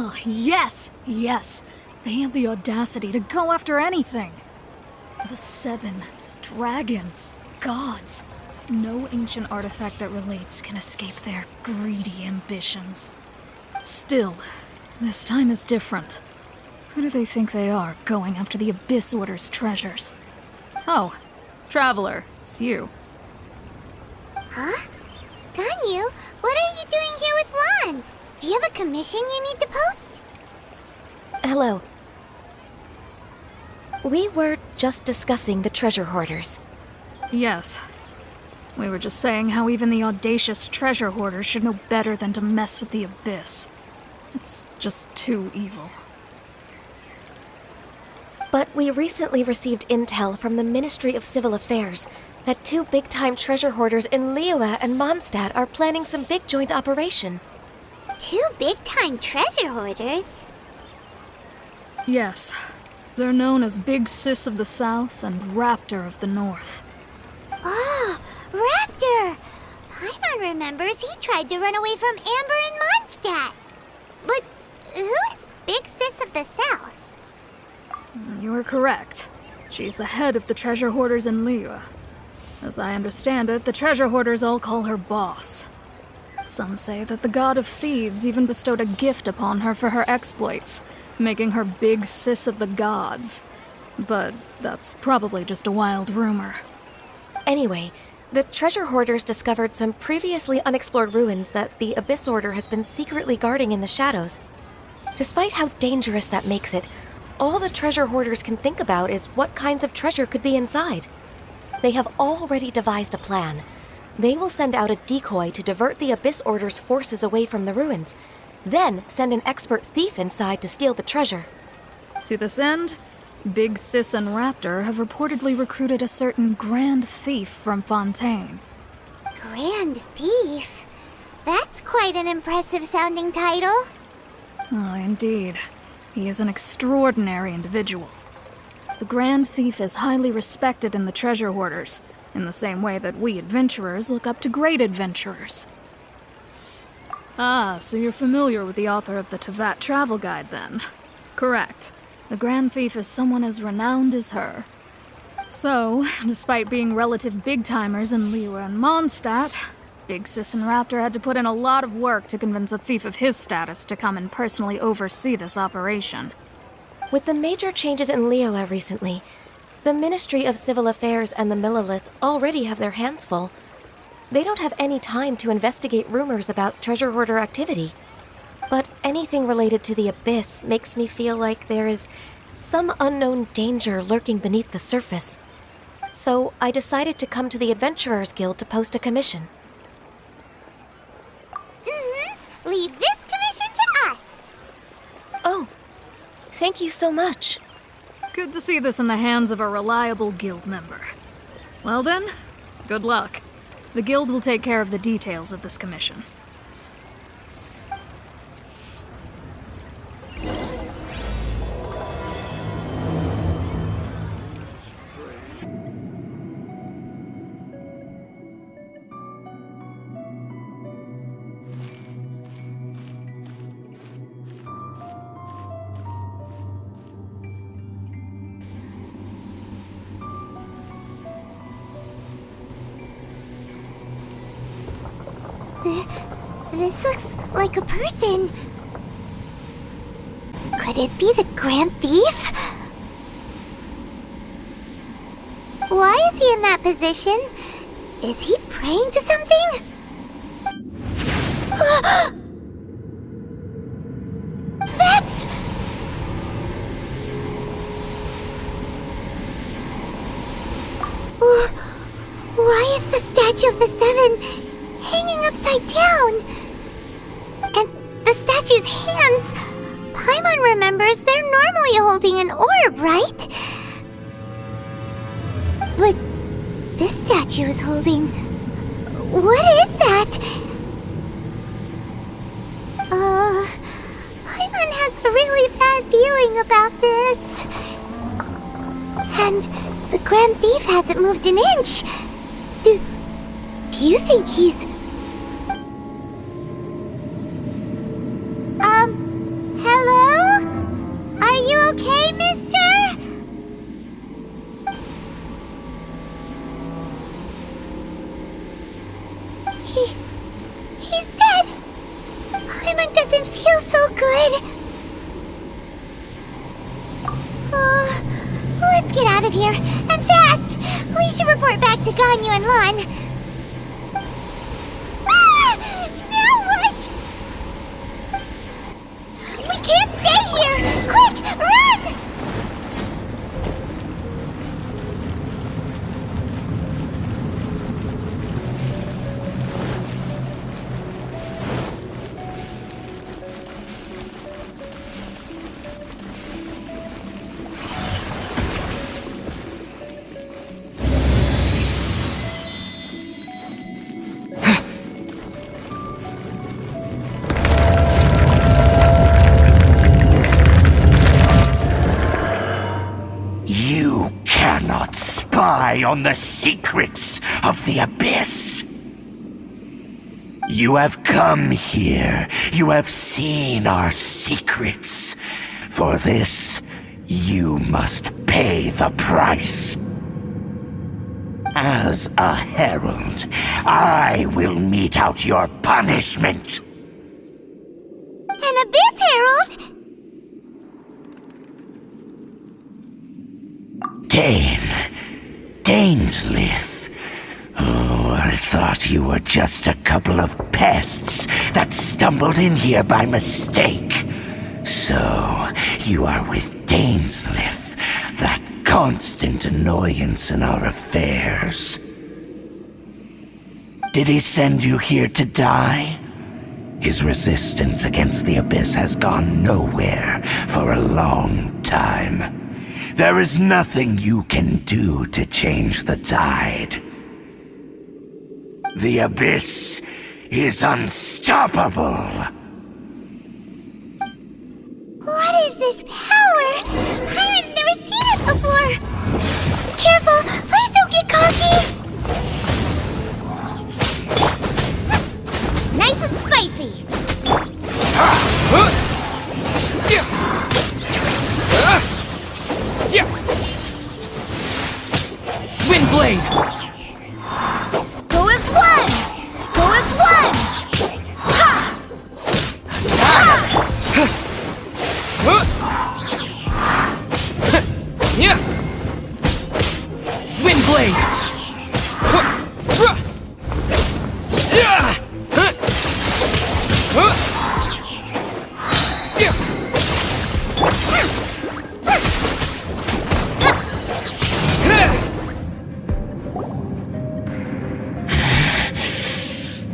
Ah, yes, yes. They have the audacity to go after anything. The 7 dragons, gods. No ancient artifact that relates can escape their greedy ambitions. Still, this time is different. Who do they think they are, going after the Abyss Order's treasures? Oh, Traveler, it's you. Huh? Ganyu, what are you doing here with Lan? Do you have a commission you need to post? Hello. We were just discussing the Treasure Hoarders. Yes. We were just saying how even the audacious Treasure Hoarders should know better than to mess with the Abyss. It's just too evil. But we recently received intel from the Ministry of Civil Affairs that 2 big-time treasure hoarders in Liyue and Mondstadt are planning some big joint operation. 2 big-time treasure hoarders? Yes. They're known as Big Sis of the South and Raptor of the North. Oh, Raptor! Paimon remembers he tried to run away from Amber in Mondstadt. But who is Big Sis of the South? You are correct. She's the head of the treasure hoarders in Liyue. As I understand it, the treasure hoarders all call her boss. Some say that the god of thieves even bestowed a gift upon her for her exploits, making her Big Sis of the gods. But that's probably just a wild rumor. Anyway, the treasure hoarders discovered some previously unexplored ruins that the Abyss Order has been secretly guarding in the shadows. Despite how dangerous that makes it, all the treasure hoarders can think about is what kinds of treasure could be inside. They have already devised a plan. They will send out a decoy to divert the Abyss Order's forces away from the ruins, then send an expert thief inside to steal the treasure. To this end, Big Sis and Raptor have reportedly recruited a certain Grand Thief from Fontaine. Grand Thief? That's quite an impressive sounding title. Oh, indeed. He is an extraordinary individual. The Grand Thief is highly respected in the treasure hoarders, in the same way that we adventurers look up to great adventurers. Ah, so you're familiar with the author of the Teyvat travel guide, then? Correct. The Grand Thief is someone as renowned as her. So, despite being relative big-timers in Liyue and Mondstadt, Big Sis and Raptor had to put in a lot of work to convince a thief of his status to come and personally oversee this operation. With the major changes in Liyue recently, the Ministry of Civil Affairs and the Millelith already have their hands full. They don't have any time to investigate rumors about treasure hoarder activity. But anything related to the Abyss makes me feel like there is some unknown danger lurking beneath the surface. So I decided to come to the Adventurers Guild to post a commission. Leave this commission to us. Oh, thank you so much. Good to see this in the hands of a reliable guild member. Well then, good luck. The guild will take care of the details of this commission. This looks like a person. Could it be the Grand Thief? Why is he in that position? Is he praying to something? That's... Why is the Statue of the Seven hanging upside down? And the statue's hands... Paimon remembers they're normally holding an orb, right? But this statue is holding... What is that? Paimon has a really bad feeling about this. And the Grand Thief hasn't moved an inch. Do you think he's... Hello? good! Let's get out of here, and fast! We should report back to Ganyu and Lan. Ah! Now what? We can't stay here! Quick, run! On the secrets of the Abyss. You have come here. You have seen our secrets. For this, you must pay the price. As a herald, I will mete out your punishment. An Abyss Herald? Dainsleif. Oh, I thought you were just a couple of pests that stumbled in here by mistake. So, you are with Dainsleif, that constant annoyance in our affairs. Did he send you here to die? His resistance against the Abyss has gone nowhere for a long time. There is nothing you can do to change the tide. The Abyss is unstoppable. What is this power? Pirates never seen it before. Careful, please don't get cocky. Nice and spicy. Windblade! Go as one! Go as one! Ha! Windblade!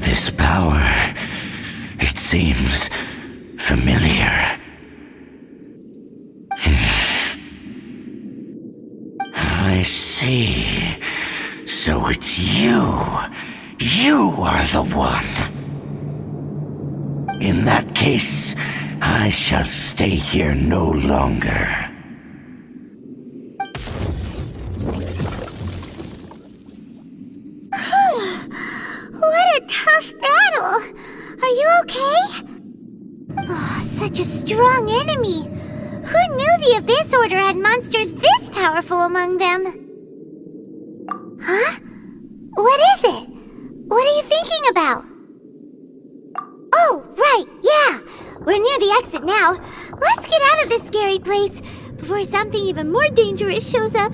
This power, it seems familiar. I see. So it's you. You are the one. In that case, I shall stay here no longer. What a tough battle! Are you okay? Oh, such a strong enemy! Who knew the Abyss Order had monsters this powerful among them? Huh? What is it? What are you thinking about? Oh, right, yeah! We're near the exit now. Let's get out of this scary place before something even more dangerous shows up.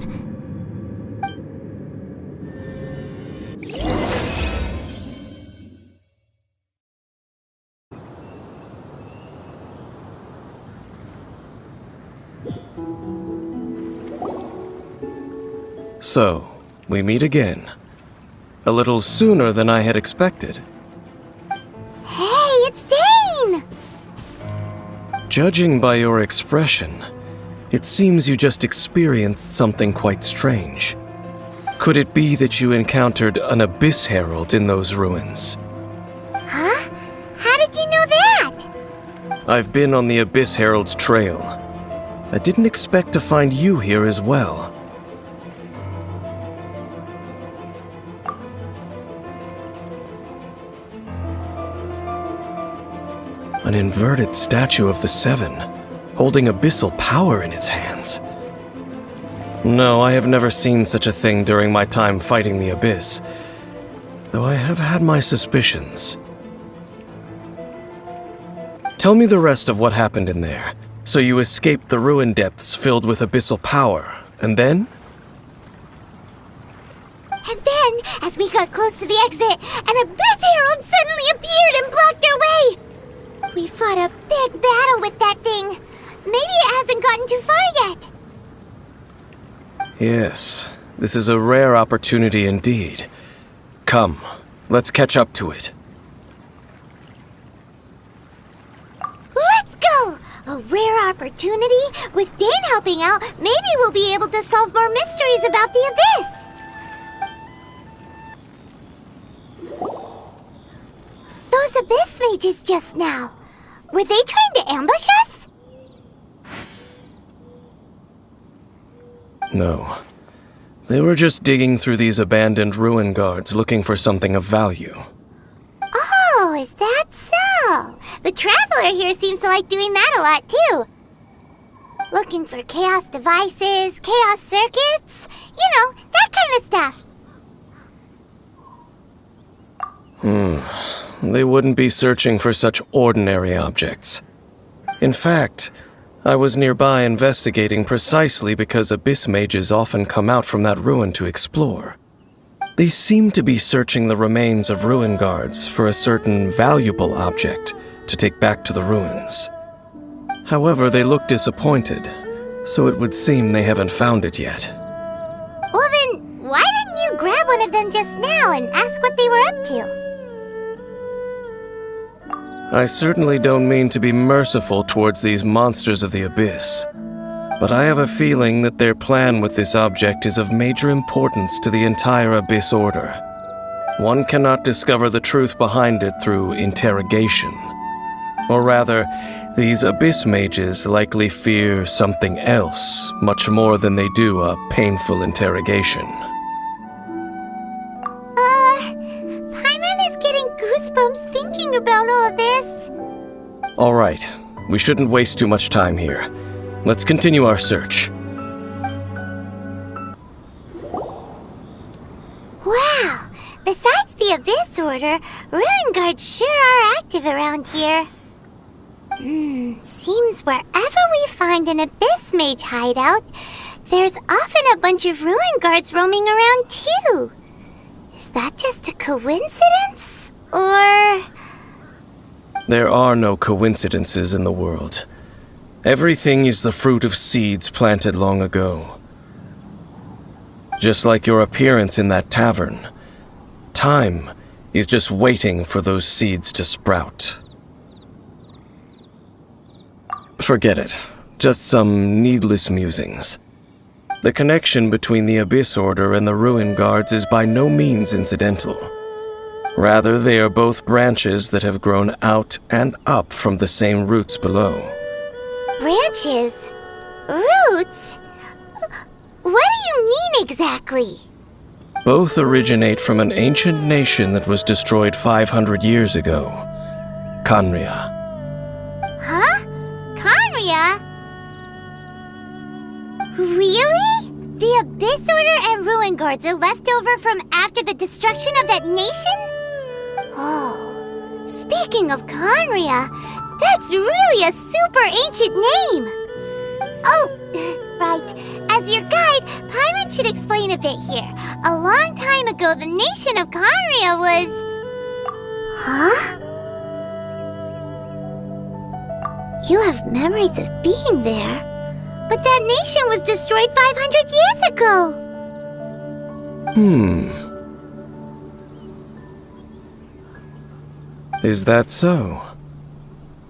So, we meet again. A little sooner than I had expected. Hey, it's Dane! Judging by your expression, it seems you just experienced something quite strange. Could it be that you encountered an Abyss Herald in those ruins? Huh? How did you know that? I've been on the Abyss Herald's trail. I didn't expect to find you here as well. An inverted statue of the Seven, holding abyssal power in its hands. No, I have never seen such a thing during my time fighting the Abyss, though I have had my suspicions. Tell me the rest of what happened in there. So you escaped the ruin depths filled with abyssal power, and then? And then, as we got close to the exit, an Abyss Herald suddenly appeared and blocked our way! We fought a big battle with that thing. Maybe it hasn't gotten too far yet. Yes, this is a rare opportunity indeed. Come, let's catch up to it. Let's go! A rare opportunity? With Dane helping out, maybe we'll be able to solve more mysteries about the Abyss! Those Abyss mages just now, were they trying to ambush us? No. They were just digging through these abandoned ruin guards looking for something of value. Oh, is that so? The Traveler here seems to like doing that a lot, too. Looking for chaos devices, chaos circuits, you know, that kind of stuff. They wouldn't be searching for such ordinary objects. In fact, I was nearby investigating precisely because Abyss mages often come out from that ruin to explore. They seem to be searching the remains of ruin guards for a certain valuable object to take back to the ruins. However, they look disappointed, so it would seem they haven't found it yet. Well then, why didn't you grab one of them just now and ask what they were up to? I certainly don't mean to be merciful towards these monsters of the Abyss, but I have a feeling that their plan with this object is of major importance to the entire Abyss Order. One cannot discover the truth behind it through interrogation. Or rather, these Abyss mages likely fear something else much more than they do a painful interrogation. Paimon is getting goosebumps thinking about all this. All right, we shouldn't waste too much time here. Let's continue our search. Wow! Besides the Abyss Order, ruin guards sure are active around here. Seems wherever we find an Abyss mage hideout, there's often a bunch of ruin guards roaming around too. Is that just a coincidence? Or... There are no coincidences in the world. Everything is the fruit of seeds planted long ago. Just like your appearance in that tavern, time is just waiting for those seeds to sprout. Forget it. Just some needless musings. The connection between the Abyss Order and the Ruin Guards is by no means incidental. Rather, they are both branches that have grown out and up from the same roots below. Branches? Roots? What do you mean exactly? Both originate from an ancient nation that was destroyed 500 years ago, Khaenri'ah. Huh? Khaenri'ah? Really? The Abyss Order and Ruin Guards are left over from after the destruction of that nation? Oh, speaking of Khaenri'ah, that's really a super ancient name! Oh, right. As your guide, Paimon should explain a bit here. A long time ago, the nation of Khaenri'ah was... Huh? You have memories of being there, but that nation was destroyed 500 years ago! Is that so?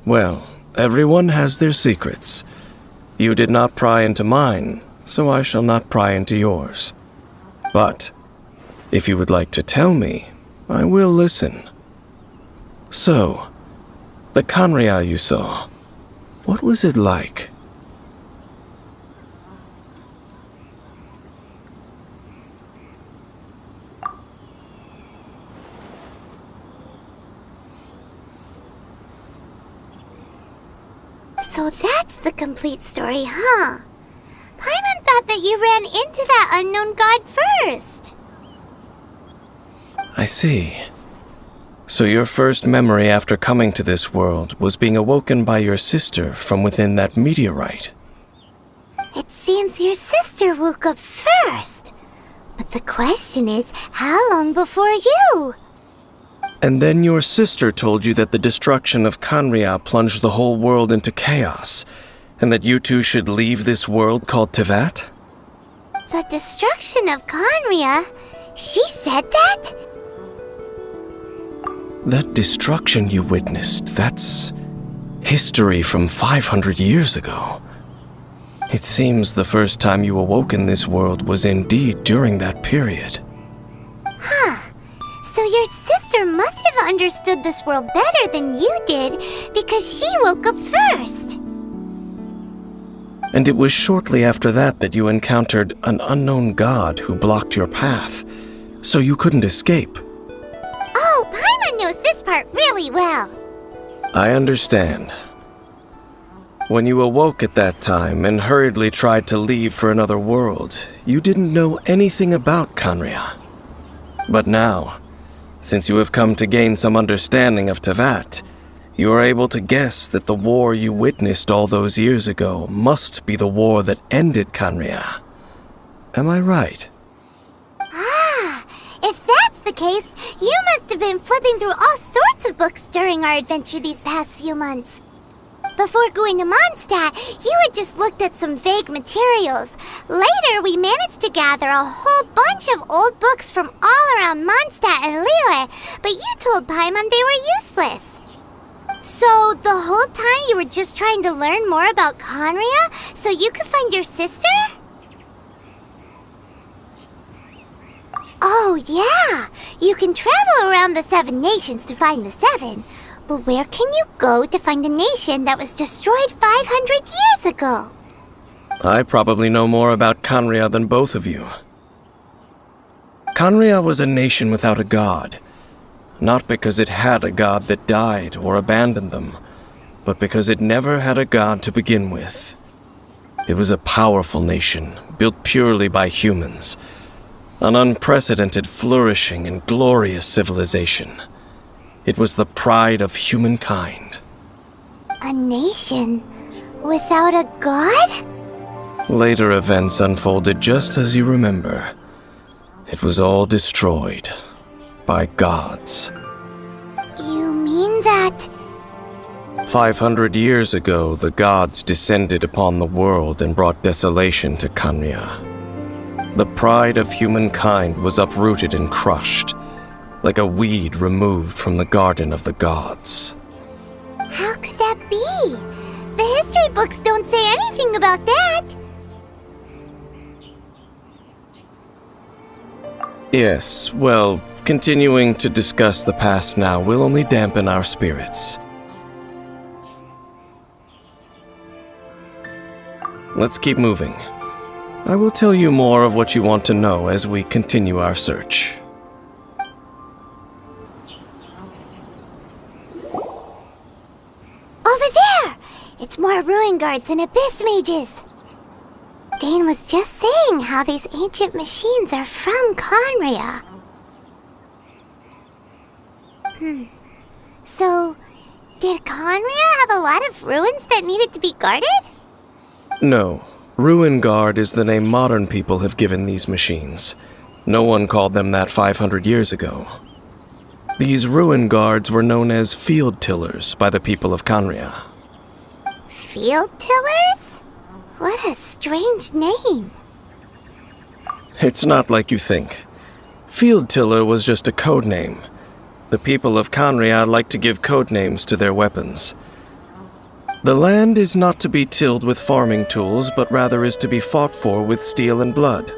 Well, everyone has their secrets. You did not pry into mine, so I shall not pry into yours. But, if you would like to tell me, I will listen. So, the Khaenri'ah you saw, what was it like? So that's the complete story, huh? Paimon thought that you ran into that unknown god first. I see. So your first memory after coming to this world was being awoken by your sister from within that meteorite. It seems your sister woke up first. But the question is, how long before you? And then your sister told you that the destruction of Khaenri'ah plunged the whole world into chaos, and that you two should leave this world called Teyvat? The destruction of Khaenri'ah? She said that? That destruction you witnessed, that's history from 500 years ago. It seems the first time you awoke in this world was indeed during that period. Huh. So your sister must have understood this world better than you did, because she woke up first. And it was shortly after that you encountered an unknown god who blocked your path, so you couldn't escape. Oh, Paimon knows this part really well. I understand. When you awoke at that time and hurriedly tried to leave for another world, you didn't know anything about Khaenri'ah. But now, since you have come to gain some understanding of Teyvat, you are able to guess that the war you witnessed all those years ago must be the war that ended Khaenri'ah. Am I right? Ah, if that's the case, you must have been flipping through all sorts of books during our adventure these past few months. Before going to Mondstadt, you had just looked at some vague materials. Later, we managed to gather a whole bunch of old books from all around Mondstadt and Liyue, but you told Paimon they were useless. So, the whole time you were just trying to learn more about Khaenri'ah so you could find your sister? Oh, yeah! You can travel around the 7 nations to find the 7. But where can you go to find a nation that was destroyed 500 years ago? I probably know more about Khaenri'ah than both of you. Khaenri'ah was a nation without a god. Not because it had a god that died or abandoned them, but because it never had a god to begin with. It was a powerful nation, built purely by humans. An unprecedented, flourishing, and glorious civilization. It was the pride of humankind. A nation without a god? Later events unfolded just as you remember. It was all destroyed by gods. You mean that... 500 years ago, the gods descended upon the world and brought desolation to Khaenri'ah. The pride of humankind was uprooted and crushed, like a weed removed from the garden of the gods. How could that be? The history books don't say anything about that. Yes, well, continuing to discuss the past now will only dampen our spirits. Let's keep moving. I will tell you more of what you want to know as we continue our search. Over there! It's more ruin guards and abyss mages. Dane was just saying how these ancient machines are from Khaenri'ah. So, did Khaenri'ah have a lot of ruins that needed to be guarded? No. Ruin Guard is the name modern people have given these machines. No one called them that 500 years ago. These ruin guards were known as field tillers by the people of Khaenri'ah. Field tillers? What a strange name. It's not like you think. Field tiller was just a code name. The people of Khaenri'ah like to give code names to their weapons. The land is not to be tilled with farming tools, but rather is to be fought for with steel and blood.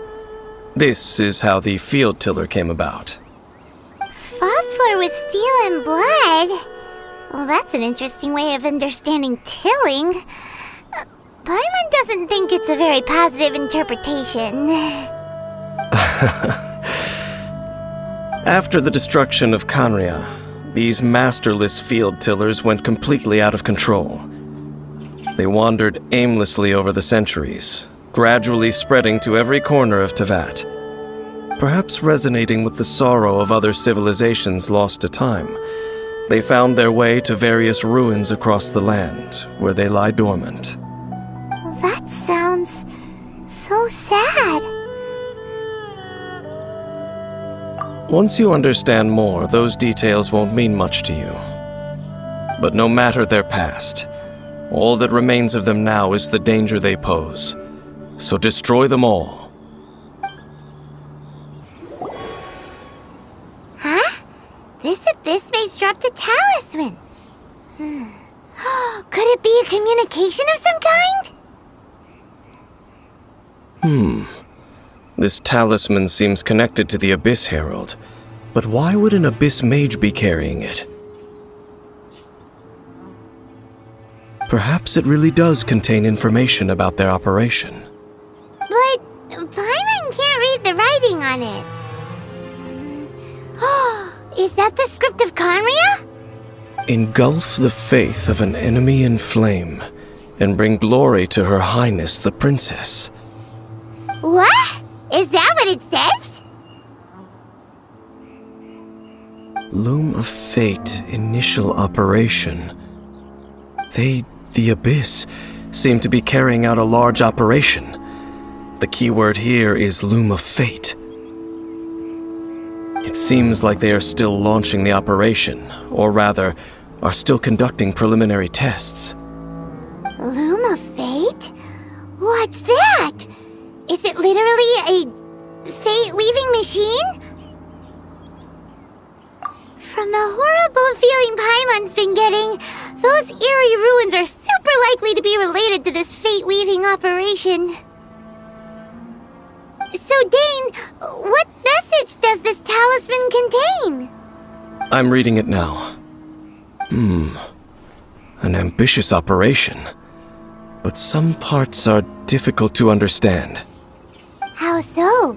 This is how the field tiller came about. Fought for with steel and blood? Well, that's an interesting way of understanding tilling. Paimon doesn't think it's a very positive interpretation. After the destruction of Khaenri'ah, these masterless field tillers went completely out of control. They wandered aimlessly over the centuries, gradually spreading to every corner of Teyvat. Perhaps resonating with the sorrow of other civilizations lost to time, they found their way to various ruins across the land, where they lie dormant. That sounds so sad. Once you understand more, those details won't mean much to you. But no matter their past, all that remains of them now is the danger they pose. So destroy them all. Huh? This abyss mage dropped a talisman. Could it be a communication of some kind? This talisman seems connected to the Abyss Herald. But why would an abyss mage be carrying it? Perhaps it really does contain information about their operation. But Paimon can't read the writing on it. Is that the script of Khaenri'ah? Engulf the faith of an enemy in flame, and bring glory to Her Highness the Princess. What? Is that what it says? Loom of Fate, initial operation. The Abyss, seem to be carrying out a large operation. The keyword here is Loom of Fate. It seems like they are still launching the operation, or rather, are still conducting preliminary tests. Loom of Fate? What's that? Is it literally a fate-weaving machine? From the horrible feeling Paimon's been getting, those eerie ruins are super likely to be related to this fate-weaving operation. So, Dane, what message does this talisman contain? I'm reading it now. An ambitious operation. But some parts are difficult to understand. How so?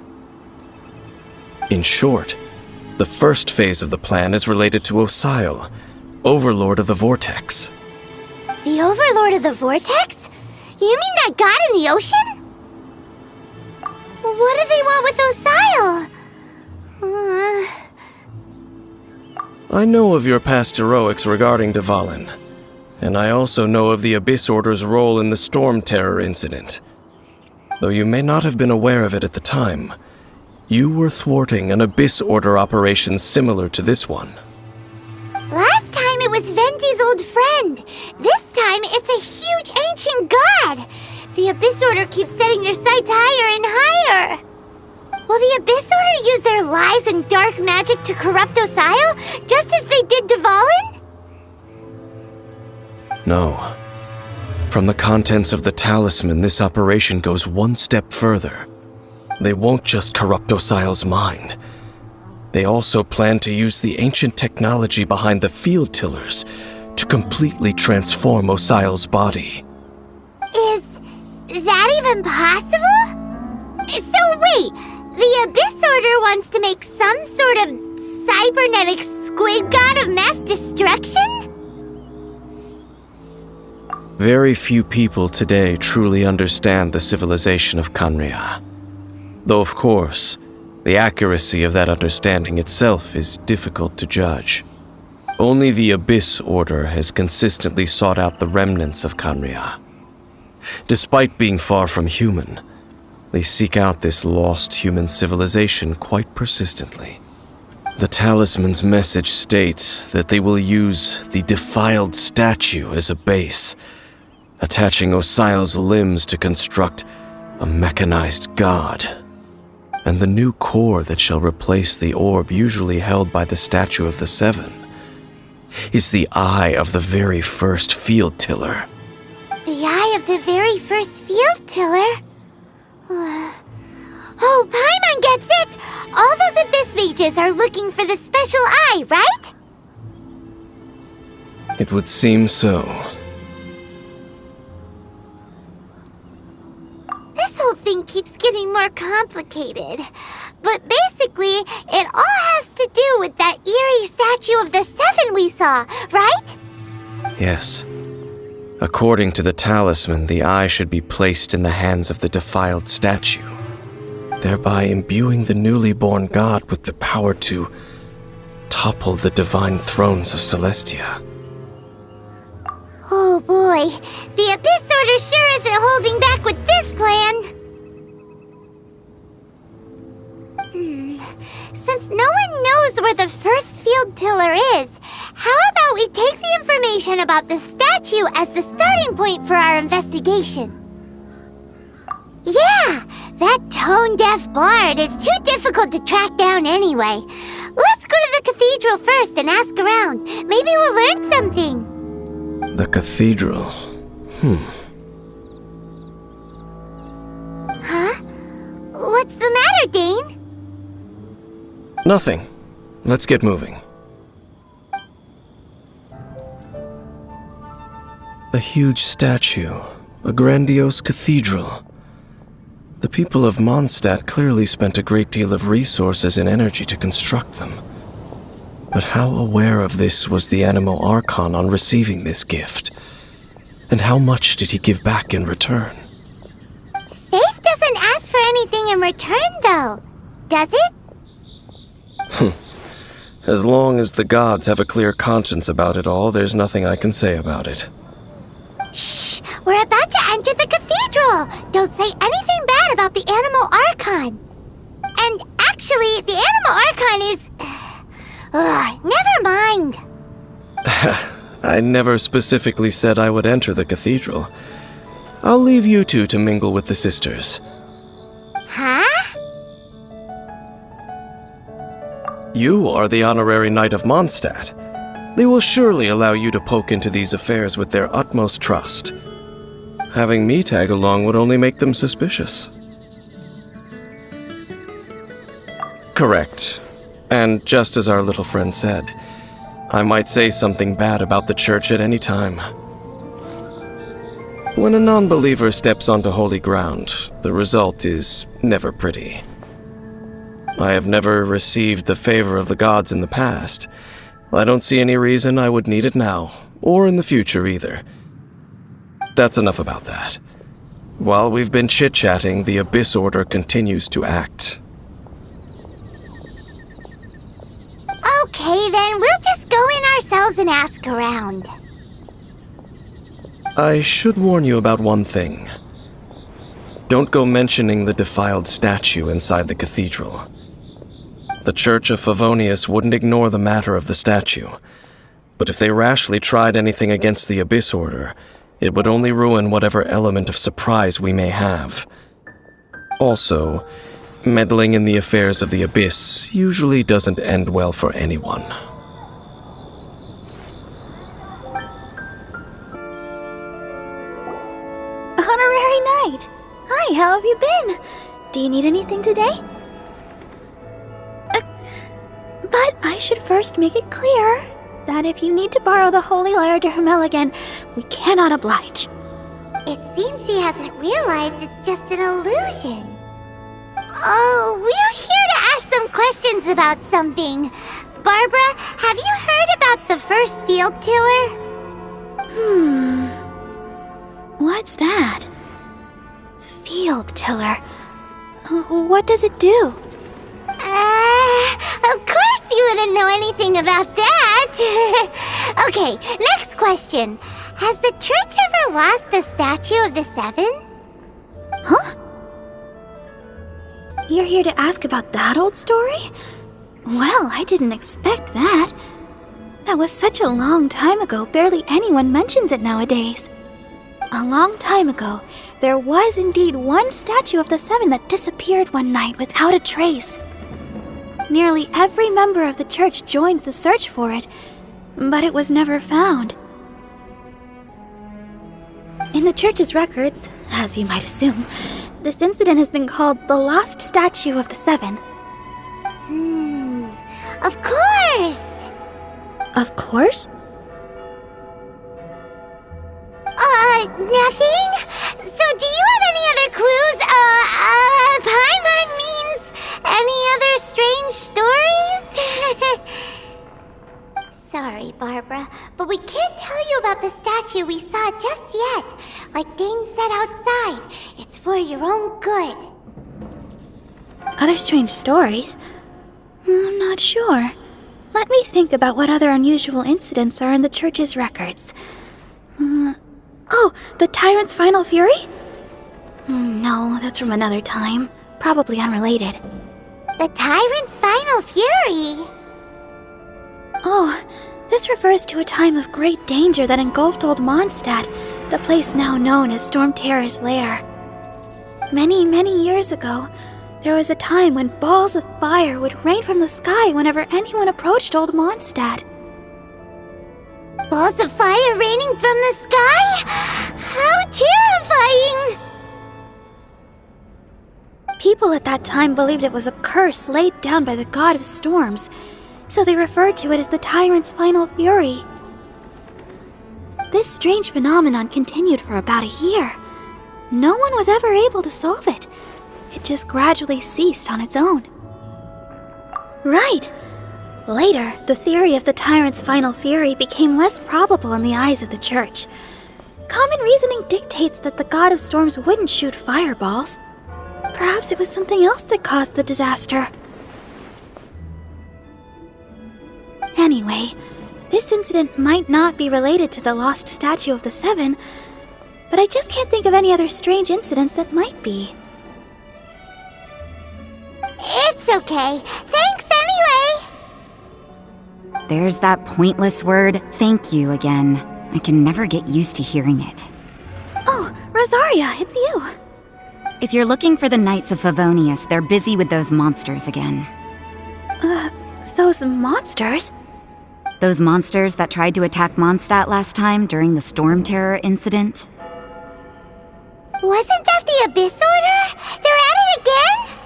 In short, the first phase of the plan is related to Osile, Overlord of the Vortex. The Overlord of the Vortex? You mean that god in the ocean? What do they want with Osile? I know of your past heroics regarding Dvalin, and I also know of the Abyss Order's role in the Storm Terror incident. Though you may not have been aware of it at the time, you were thwarting an Abyss Order operation similar to this one. Last time it was Venti's old friend. This time it's a huge ancient god. The Abyss Order keeps setting their sights higher and higher. Will the Abyss Order use their lies and dark magic to corrupt Osile, just as they did Dvalin? No. From the contents of the talisman, this operation goes one step further. They won't just corrupt Osile's mind. They also plan to use the ancient technology behind the field tillers to completely transform Osile's body. Is that even possible? So wait, the Abyss Order wants to make some sort of cybernetic squid god of mass destruction? Very few people today truly understand the civilization of Khaenri'ah. Though, of course, the accuracy of that understanding itself is difficult to judge. Only the Abyss Order has consistently sought out the remnants of Khaenri'ah. Despite being far from human, they seek out this lost human civilization quite persistently. The talisman's message states that they will use the Defiled Statue as a base, attaching Osile's limbs to construct a mechanized god. And the new core that shall replace the orb usually held by the Statue of the Seven is the eye of the very first field tiller. The eye of the very first field tiller? Oh, Paimon gets it! All those Abyss mages are looking for the special eye, right? It would seem so. This whole thing keeps getting more complicated. But basically, it all has to do with that eerie statue of the Seven we saw, right? Yes. According to the talisman, the eye should be placed in the hands of the Defiled Statue. thereby imbuing the newly born god with the power to topple the divine thrones of Celestia. Oh boy, the Abyss Order sure isn't holding back with this plan. Since no one knows where the first field tiller is, how about we take the information about the statue as the starting point for our investigation? Yeah, that tone-deaf bard is too difficult to track down anyway. Let's go to the cathedral first and ask around. Maybe we'll learn something. The cathedral. Huh? What's the matter, Dane? Nothing. Let's get moving. A huge statue. A grandiose cathedral. The people of Mondstadt clearly spent a great deal of resources and energy to construct them. But how aware of this was the Animal Archon on receiving this gift? And how much did he give back in return? Faith doesn't ask for anything in return, though. Does it? As long as the gods have a clear conscience about it all, there's nothing I can say about it. Shh! We're about to enter the cathedral! Don't say anything bad about the Animal Archon! And actually, the Animal Archon is... never mind! I never specifically said I would enter the cathedral. I'll leave you two to mingle with the sisters. Huh? You are the honorary knight of Mondstadt. They will surely allow you to poke into these affairs with their utmost trust. Having me tag along would only make them suspicious. Correct. And just as our little friend said, I might say something bad about the church at any time. When a non-believer steps onto holy ground, the result is never pretty. I have never received the favor of the gods in the past. I don't see any reason I would need it now, or in the future either. That's enough about that. While we've been chit-chatting, the Abyss Order continues to act. Okay, then we'll just go in ourselves and ask around. I should warn you about one thing. Don't go mentioning the defiled statue inside the cathedral. The Church of Favonius wouldn't ignore the matter of the statue, but if they rashly tried anything against the Abyss Order, it would only ruin whatever element of surprise we may have. Also, meddling in the affairs of the Abyss usually doesn't end well for anyone. Honorary Knight! Hi, how have you been? Do you need anything today? But I should first make it clear that if you need to borrow the Holy Lyre to Hermel again, we cannot oblige. It seems she hasn't realized it's just an illusion. Oh, we're here to ask some questions about something. Barbara, have you heard about the first field tiller? What's that? Field tiller. What does it do? Of course you wouldn't know anything about that. Okay, next question. Has the church ever lost a statue of the Seven? Huh? You're here to ask about that old story? Well, I didn't expect that. That was such a long time ago, barely anyone mentions it nowadays. A long time ago, there was indeed one statue of the Seven that disappeared one night without a trace. Nearly every member of the church joined the search for it, but it was never found. In the church's records, as you might assume, this incident has been called the Lost Statue of the Seven. Of course! Of course? Nothing? So do you have any other clues? Paimon means any other strange stories? Sorry, Barbara, but we can't tell you about the statue we saw just yet. Like Dane said outside, it's for your own good. Other strange stories? I'm not sure. Let me think about what other unusual incidents are in the church's records. Oh, the Tyrant's Final Fury? No, that's from another time. Probably unrelated. The Tyrant's Final Fury? Oh, this refers to a time of great danger that engulfed Old Mondstadt, the place now known as Storm Terror's lair. Many, many years ago, there was a time when balls of fire would rain from the sky whenever anyone approached Old Mondstadt. Balls of fire raining from the sky? How terrifying! People at that time believed it was a curse laid down by the god of storms, so they referred to it as the Tyrant's Final Fury. This strange phenomenon continued for about a year. No one was ever able to solve it. It just gradually ceased on its own. Right! Later, the theory of the Tyrant's Final Fury became less probable in the eyes of the church. Common reasoning dictates that the god of storms wouldn't shoot fireballs. Perhaps it was something else that caused the disaster. Anyway, this incident might not be related to the lost statue of the Seven, but I just can't think of any other strange incidents that might be. It's okay. Thanks anyway! There's that pointless word, thank you, again. I can never get used to hearing it. Oh, Rosaria, it's you! If you're looking for the Knights of Favonius, they're busy with those monsters again. Those monsters? Those monsters that tried to attack Mondstadt last time during the Storm Terror incident? Wasn't that the Abyss Order? They're at it again?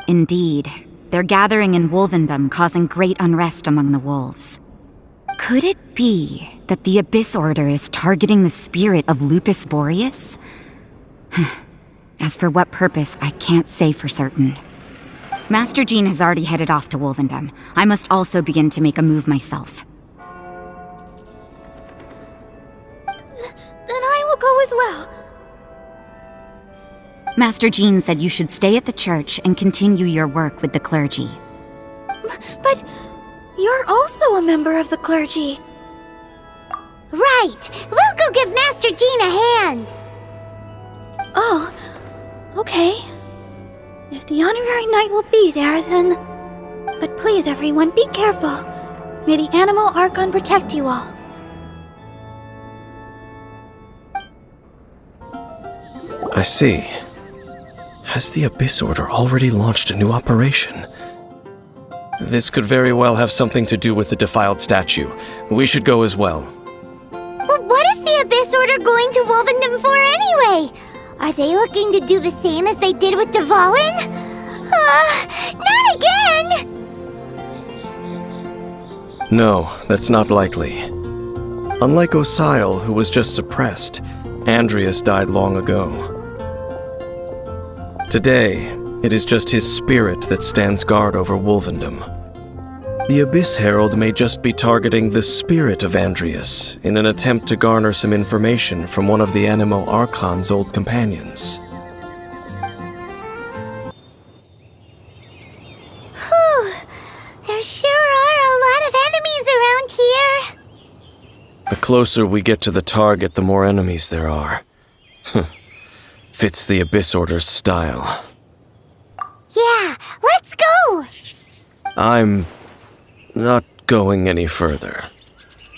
Indeed. They're gathering in Wolvendom, causing great unrest among the wolves. Could it be that the Abyss Order is targeting the spirit of Lupus Boreas? As for what purpose, I can't say for certain. Master Jean has already headed off to Wolvendom. I must also begin to make a move myself. Then I will go as well. Master Jean said you should stay at the church and continue your work with the clergy. But you're also a member of the clergy. Right! We'll go give Master Jean a hand! Oh, okay. If the honorary knight will be there, then... But please, everyone, be careful. May the Animal Archon protect you all. I see. Has the Abyss Order already launched a new operation? This could very well have something to do with the Defiled Statue. We should go as well. But what is the Abyss Order going to Wolvendom for anyway? Are they looking to do the same as they did with Dvalin? Not again! No, that's not likely. Unlike Osile, who was just suppressed, Andrias died long ago. Today, it is just his spirit that stands guard over Wolvendom. The Abyss Herald may just be targeting the spirit of Andrias in an attempt to garner some information from one of the Animal Archon's old companions. Whew. There sure are a lot of enemies around here. The closer we get to the target, the more enemies there are. Fits the Abyss Order's style. Yeah, let's go! I'm not going any further.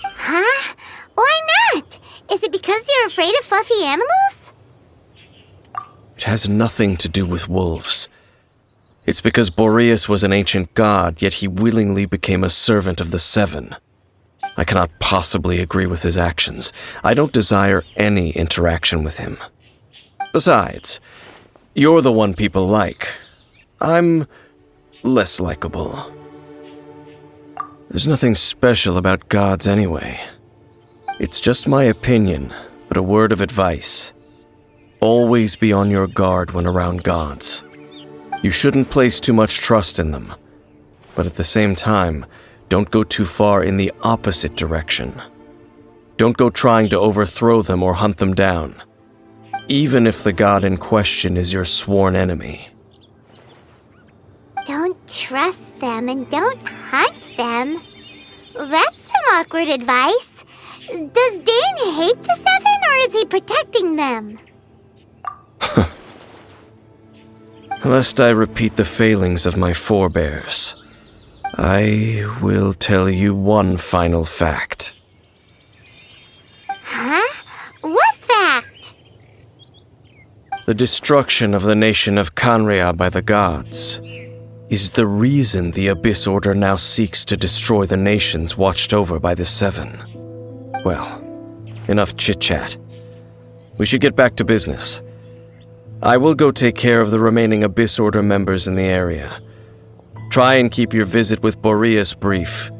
Huh? Why not? Is it because you're afraid of fluffy animals? It has nothing to do with wolves. It's because Boreas was an ancient god, yet he willingly became a servant of the Seven. I cannot possibly agree with his actions. I don't desire any interaction with him. Besides, you're the one people like. I'm less likable. There's nothing special about gods anyway. It's just my opinion, but a word of advice. Always be on your guard when around gods. You shouldn't place too much trust in them, but at the same time, don't go too far in the opposite direction. Don't go trying to overthrow them or hunt them down. even if the god in question is your sworn enemy. Don't trust them and don't hunt them. That's some awkward advice. Does Dane hate the Seven, or is he protecting them? Lest I repeat the failings of my forebears, I will tell you one final fact. Huh? What fact? The destruction of the nation of Khaenri'ah by the gods is the reason the Abyss Order now seeks to destroy the nations watched over by the Seven. Well, enough chit-chat. We should get back to business. I will go take care of the remaining Abyss Order members in the area. Try and keep your visit with Boreas brief.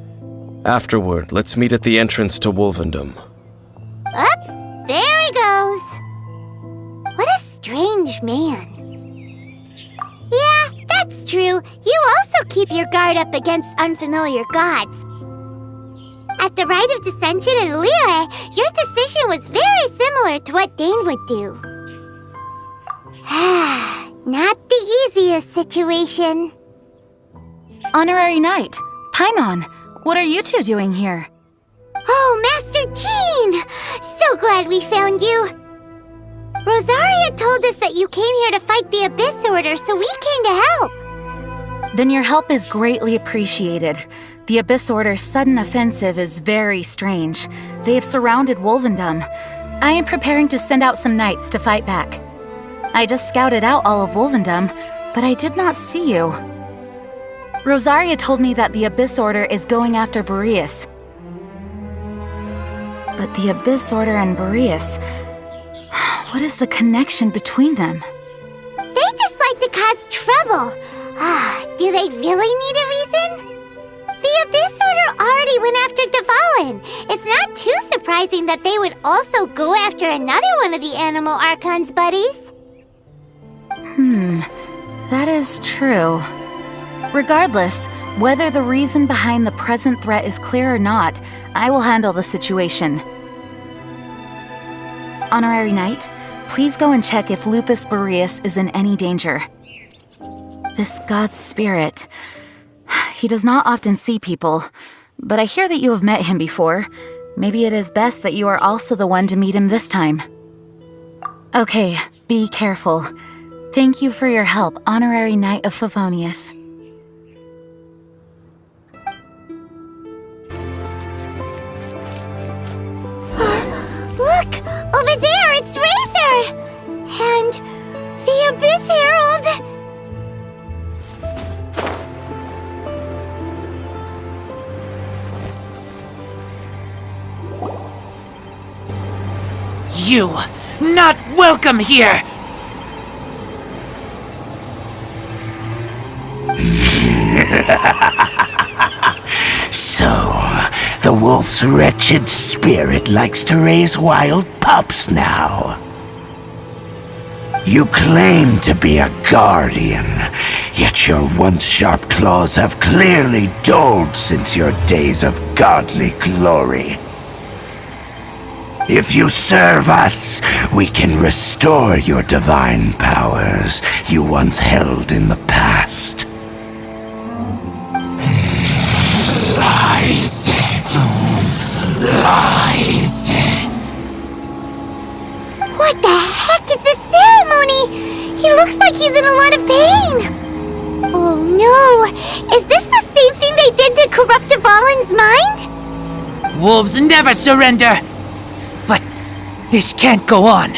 Afterward, let's meet at the entrance to Wolvendom. Up, there he goes. What a strange man. Yeah, that's true. You also keep your guard up against unfamiliar gods. At the Rite of Dissension in Liyue, your decision was very similar to what Dane would do. Not the easiest situation. Honorary Knight, Paimon, what are you two doing here? Oh, Master Jean! So glad we found you. Rosaria told us that you came here to fight the Abyss Order, so we came to help. Then your help is greatly appreciated. The Abyss Order's sudden offensive is very strange. They have surrounded Wolvendom. I am preparing to send out some knights to fight back. I just scouted out all of Wolvendom, but I did not see you. Rosaria told me that the Abyss Order is going after Boreas. But the Abyss Order and Boreas... what is the connection between them? They just like to cause trouble. Do they really need a reason? The Abyss Order already went after Defiled. It's not too surprising that they would also go after another one of the Animal Archon's buddies. That is true. Regardless, whether the reason behind the present threat is clear or not, I will handle the situation. Honorary Knight, please go and check if Lupus Boreas is in any danger. This god's spirit... he does not often see people, but I hear that you have met him before. Maybe it is best that you are also the one to meet him this time. Okay, be careful. Thank you for your help, Honorary Knight of Favonius. Look! Over there, it's Razor! And the Abyss Herald! You, not welcome here! So, the wolf's wretched spirit likes to raise wild pups now. You claim to be a guardian, yet your once sharp claws have clearly dulled since your days of godly glory. If you serve us, we can restore your divine powers you once held in the past. Lies. Lies. What the heck is this ceremony? He looks like he's in a lot of pain. Oh no! Is this the same thing they did to corrupt Devalin's mind? Wolves never surrender! But this can't go on.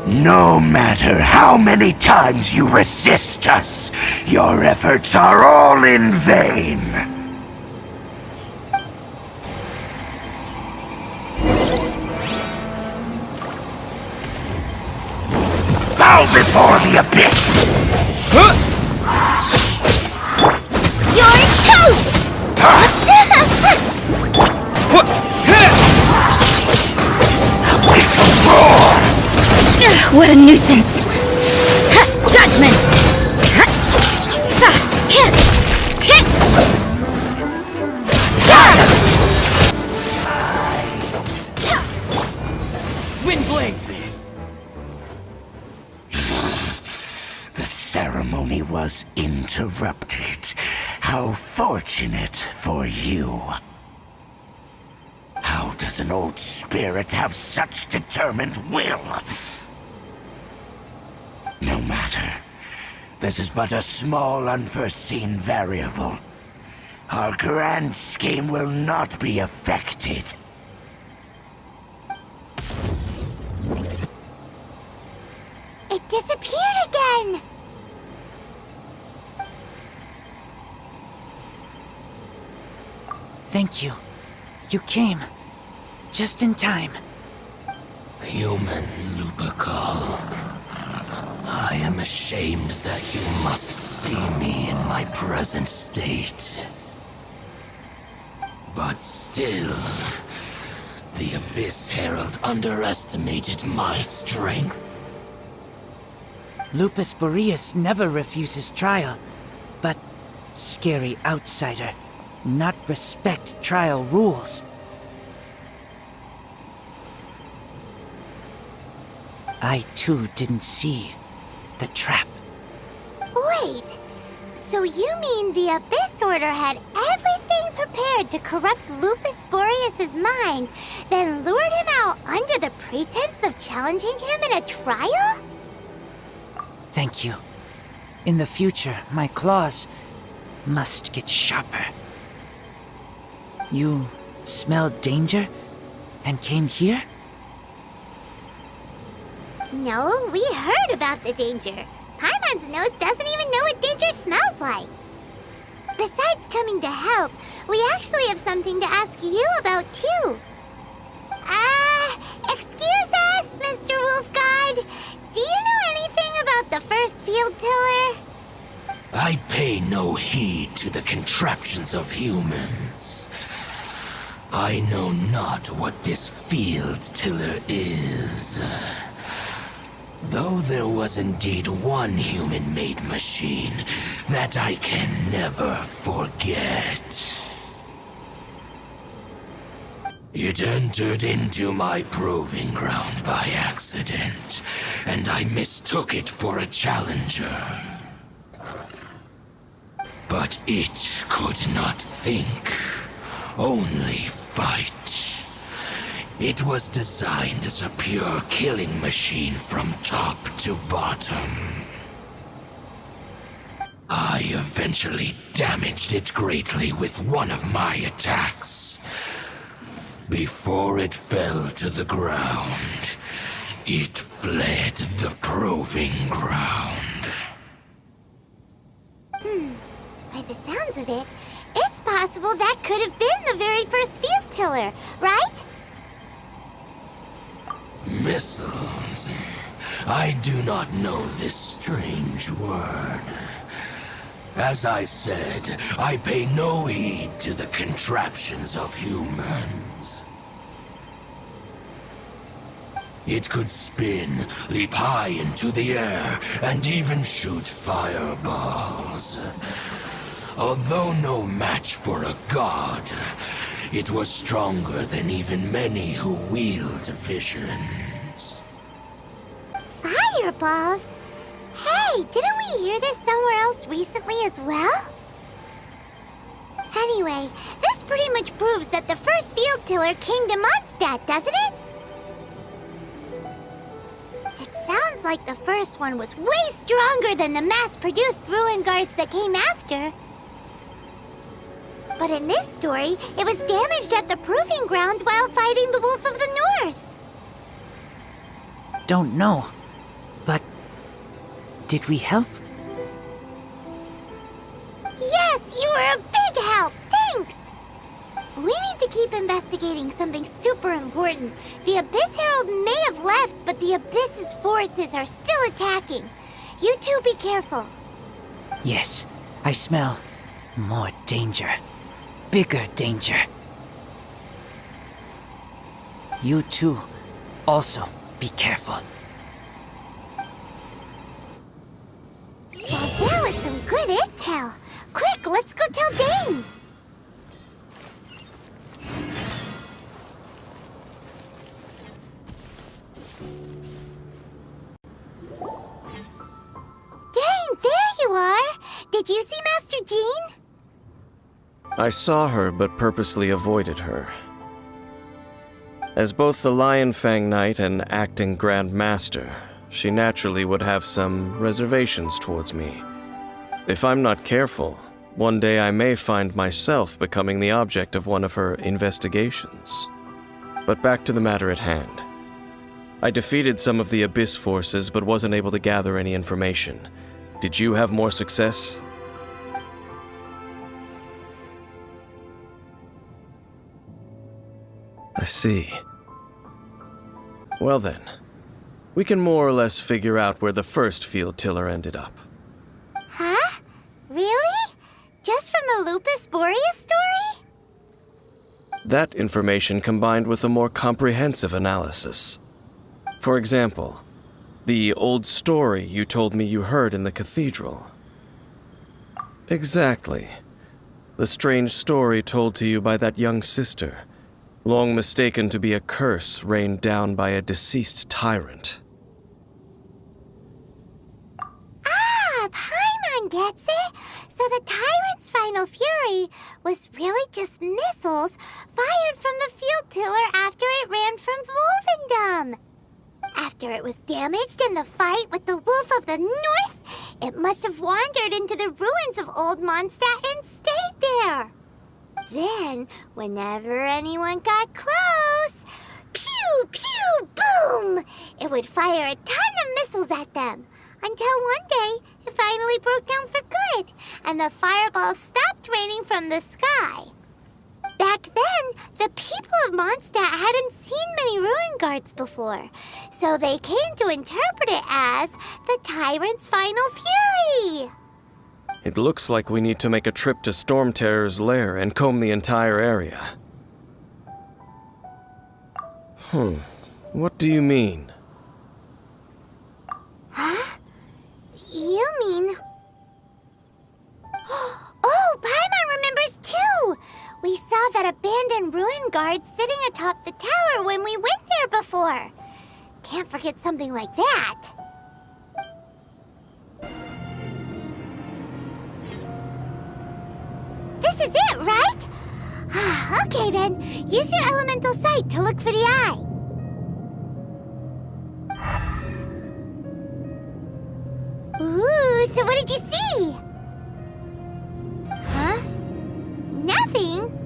No matter how many times you resist us, your efforts are all in vain. Bow before the abyss! You're toast! Abyssal roar! What a nuisance! Judgment! Windblade! was interrupted. How fortunate for you. How does an old spirit have such determined will? No matter. This is but a small unforeseen variable. Our grand scheme will not be affected. It disappeared again! Thank you. You came. Just in time. Human Lupercal. I am ashamed that you must see me in my present state. But still, the Abyss Herald underestimated my strength. Lupus Boreas never refuses trial, but scary outsider, not respect trial rules. I too didn't see the trap. Wait, so you mean the Abyss Order had everything prepared to corrupt Lupus Boreas' mind, then lured him out under the pretense of challenging him in a trial? Thank you. In the future, my claws must get sharper. You smelled danger and came here? No, we heard about the danger. Paimon's nose doesn't even know what danger smells like. Besides coming to help, we actually have something to ask you about too. Excuse us, Mr. Wolf God. Do you know anything about the first field tiller? I pay no heed to the contraptions of humans. I know not what this field tiller is. Though there was indeed one human-made machine that I can never forget. It entered into my proving ground by accident, and I mistook it for a challenger. But it could not think, only fight. It was designed as a pure killing machine from top to bottom. I eventually damaged it greatly with one of my attacks. Before it fell to the ground, it fled the proving ground. By the sounds of it, it's possible that could have been the very first field tiller, right? Missiles. I do not know this strange word. As I said, I pay no heed to the contraptions of humans. It could spin, leap high into the air, and even shoot fireballs. Although no match for a god, it was stronger than even many who wield visions. Fireballs? Hey, didn't we hear this somewhere else recently as well? Anyway, this pretty much proves that the first field tiller came to Mondstadt, doesn't it? It sounds like the first one was way stronger than the mass-produced ruin guards that came after. But in this story, it was damaged at the proving ground while fighting the Wolf of the North. Don't know, but did we help? Yes, you were a big help. Thanks. We need to keep investigating something super important. The Abyss Herald may have left, but the Abyss's forces are still attacking. You two be careful. Yes, I smell more danger. Bigger danger. You too, also be careful. Well, that was some good intel. Quick, let's go tell Dane. Dane, there you are. Did you see Master Jean? I saw her, but purposely avoided her. As both the Lion Fang Knight and acting Grand Master, she naturally would have some reservations towards me. If I'm not careful, one day I may find myself becoming the object of one of her investigations. But back to the matter at hand. I defeated some of the Abyss forces, but wasn't able to gather any information. Did you have more success? I see. Well then, we can more or less figure out where the first field tiller ended up. Huh? Really? Just from the Lupus Boreas story? That information combined with a more comprehensive analysis. For example, the old story you told me you heard in the cathedral. Exactly. The strange story told to you by that young sister, long mistaken to be a curse rained down by a deceased tyrant. Ah, Paimon gets it! So the tyrant's final fury was really just missiles fired from the field tiller after it ran from Wolvendom. After it was damaged in the fight with the Wolf of the North, it must have wandered into the ruins of Old Mondstadt and stayed there. Then, whenever anyone got close, pew, pew, boom! It would fire a ton of missiles at them, until one day it finally broke down for good, and the fireballs stopped raining from the sky. Back then, the people of Mondstadt hadn't seen many ruin guards before, so they came to interpret it as the tyrant's final fury. It looks like we need to make a trip to Storm Terror's lair and comb the entire area. What do you mean? Huh? You mean... Oh, Paimon remembers too! We saw that abandoned ruin guard sitting atop the tower when we went there before. Can't forget something like that. This is it, right? Okay then, use your elemental sight to look for the eye. Ooh, so what did you see? Huh? Nothing?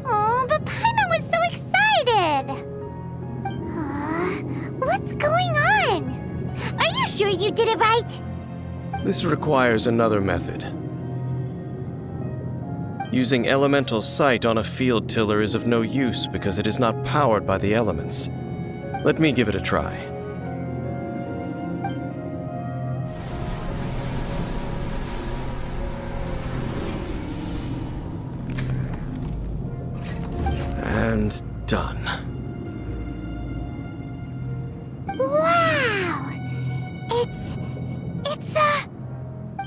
Oh, but Paimon was so excited! What's going on? Are you sure you did it right? This requires another method. Using elemental sight on a field tiller is of no use because it is not powered by the elements. Let me give it a try. And done. Wow! It's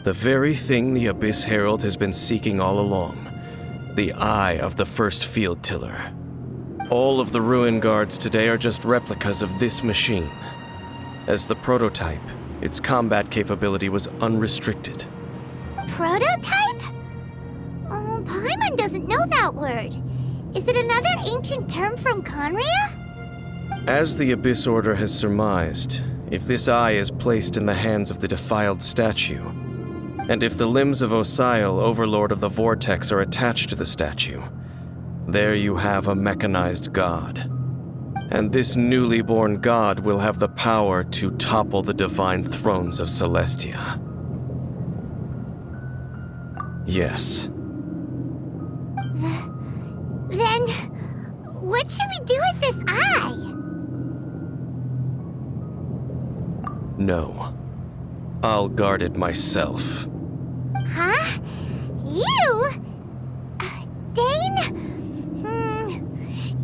the very thing the Abyss Herald has been seeking all along. The eye of the first field tiller. All of the ruin guards today are just replicas of this machine. As the prototype, its combat capability was unrestricted. Prototype? Oh, Paimon doesn't know that word. Is it another ancient term from Khaenri'ah? As the Abyss Order has surmised, if this eye is placed in the hands of the Defiled Statue, and if the limbs of Osial, Overlord of the Vortex, are attached to the statue, there you have a mechanized god. And this newly born god will have the power to topple the divine thrones of Celestia. Yes. Then, what should we do with this eye? No. I'll guard it myself. Huh? You? Dane?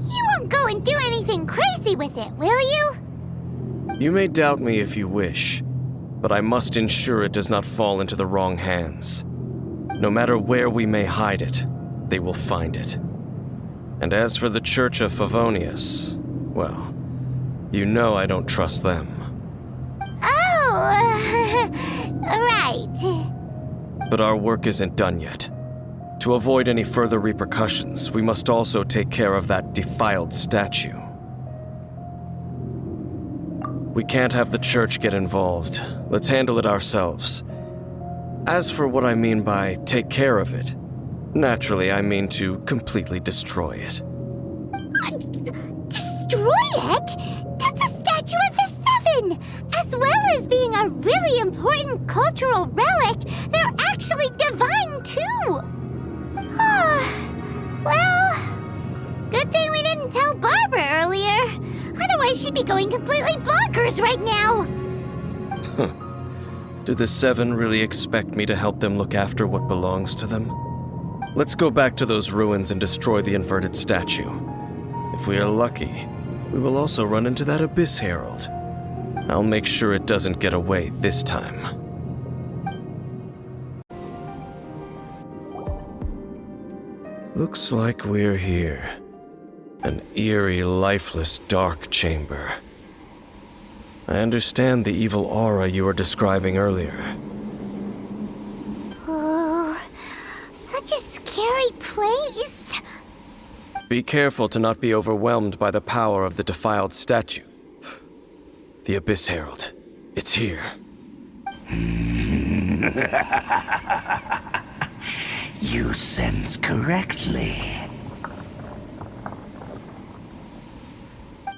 You won't go and do anything crazy with it, will you? You may doubt me if you wish, but I must ensure it does not fall into the wrong hands. No matter where we may hide it, they will find it. And as for the Church of Favonius, well, you know I don't trust them. Oh, right. But our work isn't done yet. To avoid any further repercussions, we must also take care of that defiled statue. We can't have the church get involved. Let's handle it ourselves. As for what I mean by take care of it, naturally I mean to completely destroy it. Destroy it? That's a statue of the Seven! As well as being a really important cultural relic, they're actually divine too! Well, good thing we didn't tell Barbara earlier. Otherwise she'd be going completely bonkers right now! Do the Seven really expect me to help them look after what belongs to them? Let's go back to those ruins and destroy the inverted statue. If we are lucky, we will also run into that Abyss Herald. I'll make sure it doesn't get away this time. Looks like we're here. An eerie, lifeless, dark chamber. I understand the evil aura you were describing earlier. Oh, such a scary place. Be careful to not be overwhelmed by the power of the defiled statue. The Abyss Herald. It's here. You sense correctly.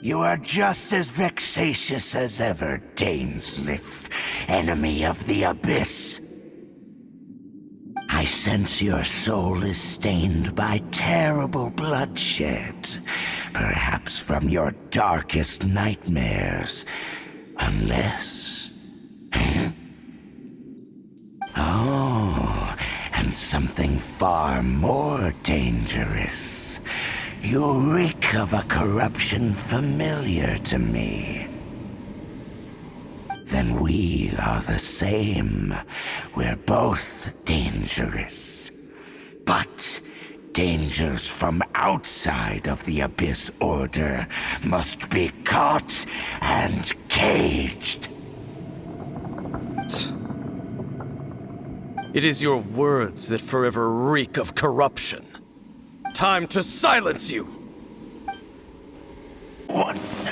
You are just as vexatious as ever, Dainsleif, enemy of the Abyss. I sense your soul is stained by terrible bloodshed, perhaps from your darkest nightmares, unless... Oh, and something far more dangerous. You reek of a corruption familiar to me. Then we are the same. We're both dangerous. But dangers from outside of the Abyss Order must be caught and caged. It is your words that forever reek of corruption. Time to silence you! Once.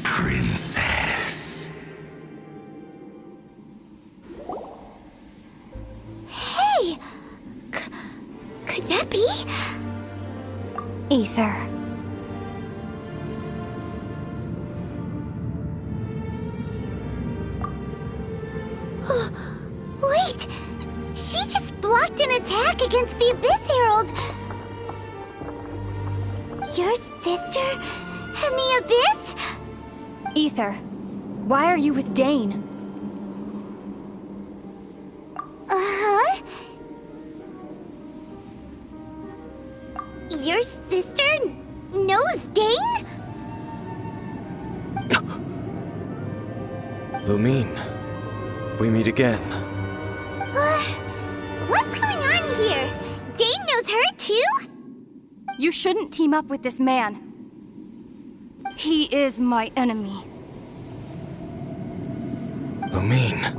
Princess. Hey! Could that be? Ether. Wait! She just blocked an attack against the Abyss Herald! Your sister and the Abyss? Ether, why are you with Dane? Uh-huh? Your sister knows Dane? Lumine, we meet again. What's going on here? Dane knows her too? You shouldn't team up with this man. He is my enemy. Lumine.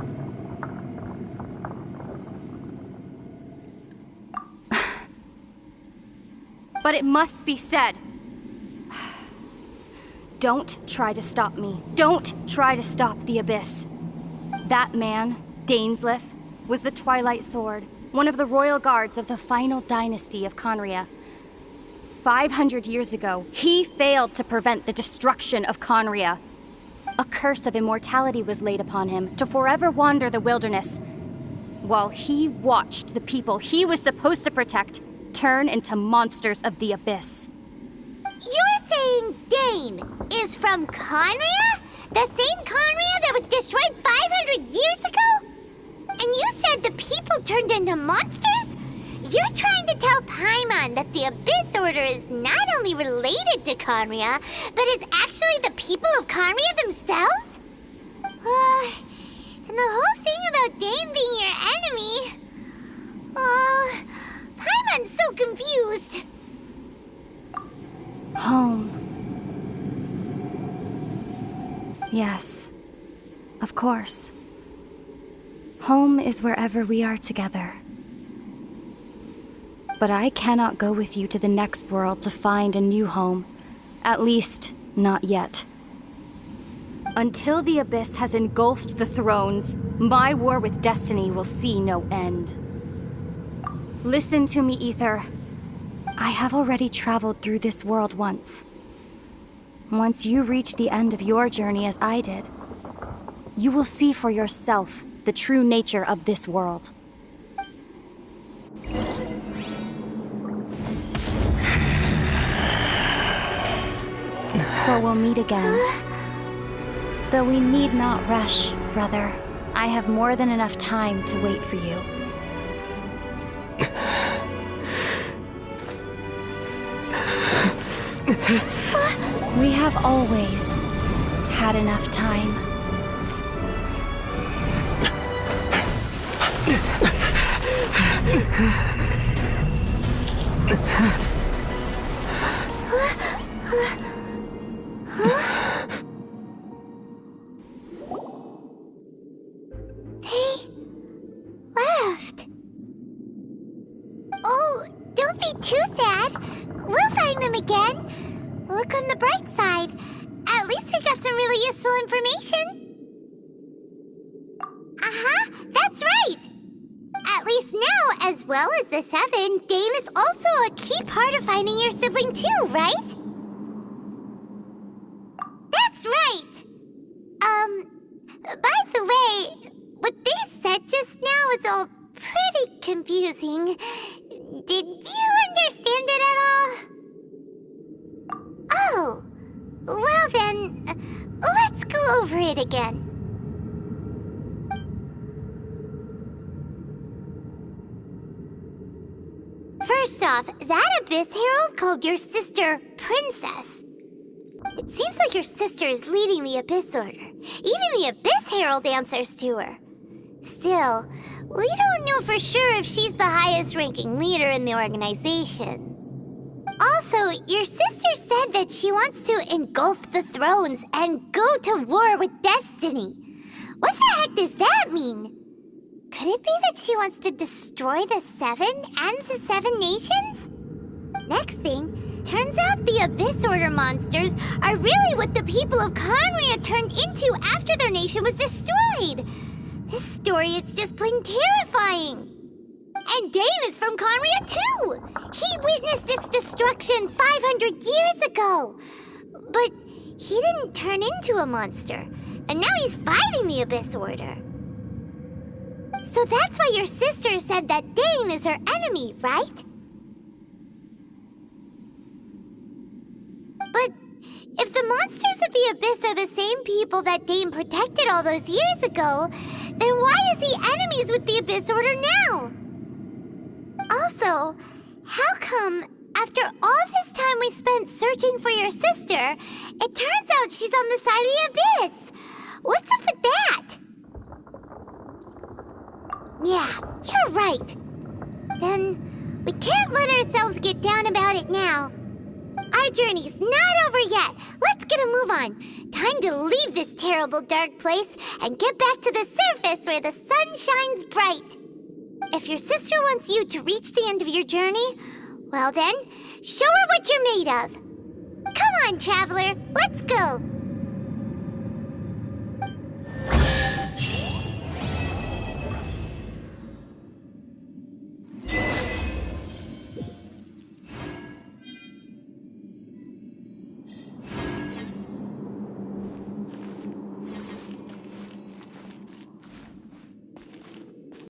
But it must be said. Don't try to stop me. Don't try to stop the Abyss. That man, Dainsleif, was the Twilight Sword, one of the royal guards of the final dynasty of Khaenri'ah. 500 years ago, he failed to prevent the destruction of Khaenri'ah. A curse of immortality was laid upon him to forever wander the wilderness, while he watched the people he was supposed to protect turn into monsters of the Abyss. You're saying Dane is from Khaenri'ah? The same Khaenri'ah that was destroyed 500 years ago? And you said the people turned into monsters? You're trying to tell Paimon that the Abyss Order is not only related to Khaenri'ah, but is actually the people of Khaenri'ah themselves? And the whole thing about Dane being your enemy... Paimon's so confused. Home. Yes, of course. Home is wherever we are together. But I cannot go with you to the next world to find a new home. At least, not yet. Until the Abyss has engulfed the thrones, my war with destiny will see no end. Listen to me, Ether. I have already traveled through this world once. Once you reach the end of your journey as I did, you will see for yourself the true nature of this world. So we'll meet again. Though we need not rush, brother. I have more than enough time to wait for you. We have always had enough time. They left. Oh, don't be too sad. We'll find them again. Look on the bright side. At least we got some really useful information. That's right. At least now, as well as the Seven, Dane is also a key part of finding your sibling too, right? That's right. By the way, what they said just now is all pretty confusing. Did you understand it at all? Oh, well then, let's go over it again. First off, that Abyss Herald called your sister Princess. It seems like your sister is leading the Abyss Order. Even the Abyss Herald answers to her. Still, we don't know for sure if she's the highest-ranking leader in the organization. Also, your sister said that she wants to engulf the thrones and go to war with destiny. What the heck does that mean? Could it be that she wants to destroy the Seven and the Seven Nations? Next thing, turns out the Abyss Order monsters are really what the people of Khaenri'ah turned into after their nation was destroyed. This story is just plain terrifying. And Dane is from Khaenri'ah too! He witnessed its destruction 500 years ago! But he didn't turn into a monster, and now he's fighting the Abyss Order. So that's why your sister said that Dane is her enemy, right? But if the monsters of the Abyss are the same people that Dane protected all those years ago, then why is he enemies with the Abyss Order now? Also, how come, after all this time we spent searching for your sister, it turns out she's on the side of the Abyss? What's up with that? Yeah, you're right. Then, we can't let ourselves get down about it now. Our journey's not over yet. Let's get a move on. Time to leave this terrible dark place and get back to the surface where the sun shines bright. If your sister wants you to reach the end of your journey, well then, show her what you're made of. Come on, Traveler, let's go.